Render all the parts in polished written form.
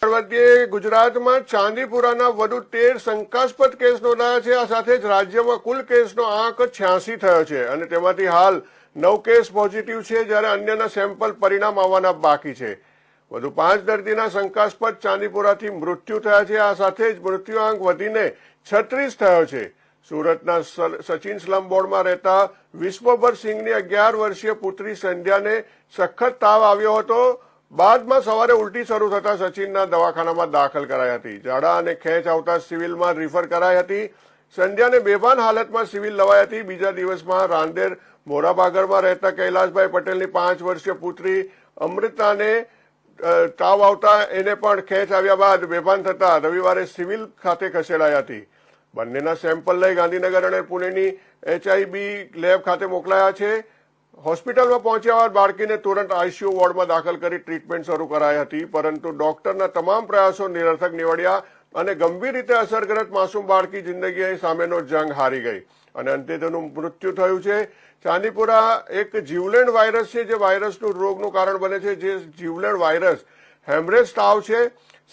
આગળ વધીએ. ગુજરાતમાં ચાંદીપુરાના વધુ 13 શંકાસ્પદ કેસ નોંધાયા છે. આ સાથે જ રાજ્યમાં કુલ કેસનો આંક 86 થયો છે અને તેમાંથી હાલ 9 કેસ પોઝિટિવ છે, જ્યારે અન્યના સેમ્પલ પરિણામ આવવાના બાકી છે. વધુ 5 દર્દીના શંકાસ્પદ ચાંદીપુરાથી મૃત્યુ થયા છે. આ સાથે જ મૃત્યુઆંક વધીને 36 થયો છે. સુરતના સચિન સ્લમ બોર્ડમાં રહેતા વિશ્વભર સિંઘની 11 વર્ષીય પુત્રી સંધ્યાને સખત તાવ આવ્યો હતો. બાદમાં સવારે ઉલટી શરૂ થતા સચિનના દવાખાનામાં દાખલ કરાઈ હતી. ઝાડા અને ખેંચ આવતા સિવિલમાં રિફર કરાઈ હતી. સંધ્યાને બેભાન હાલતમાં સિવિલ લવાઈ હતી. બીજા દિવસમાં રાંદેર મોરાબાગરમાં રહેતા કૈલાસભાઈ પટેલની 5 વર્ષીય પુત્રી અમૃતાને તાવ આવતા એને પણ ખેંચ આવ્યા બાદ બેભાન થતા રવિવારે સિવિલ ખાતે ખસેડાઈ હતી. બંનેના સેમ્પલ લઈ ગાંધીનગર અને પુણેની HIB લેબ ખાતે મોકલાયા છે. હોસ્પિટલમાં પહોંચ્યા બાદ બાળકીને તુરંત ICU વોર્ડમાં દાખલ કરી ટ્રીટમેન્ટ શરૂ કરાઈ હતી, પરંતુ ડોક્ટરના તમામ પ્રયાસો નિરર્થક નીવડ્યા અને ગંભીર રીતે અસરગ્રસ્ત માસૂમ બાળકી જિંદગી સામેનો જંગ હારી ગઈ અને અંતે તેનું મૃત્યુ થયું છે. ચાંદીપુરા એક જીવલેણ વાયરસ છે, જે વાયરસનું રોગનું કારણ બને છે. જે જીવલેણ વાયરસ હેમરેજ તાવ છે.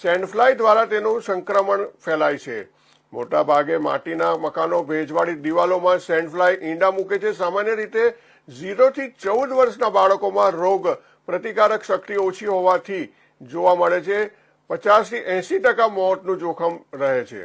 સેન્ડફ્લાય દ્વારા તેનું સંક્રમણ ફેલાય છે. મોટા ભાગે માટીના મકાનો, ભેજવાળી દિવાલોમાં સેન્ડફ્લાય ઈંડા મૂકે છે. સામાન્ય રીતે 0 થી 14 વર્ષના બાળકોમાં રોગ પ્રતિકારક શક્તિ ઓછી હોવાથી જોવા મળે છે. 50 થી 80% મોતનું જોખમ રહે છે.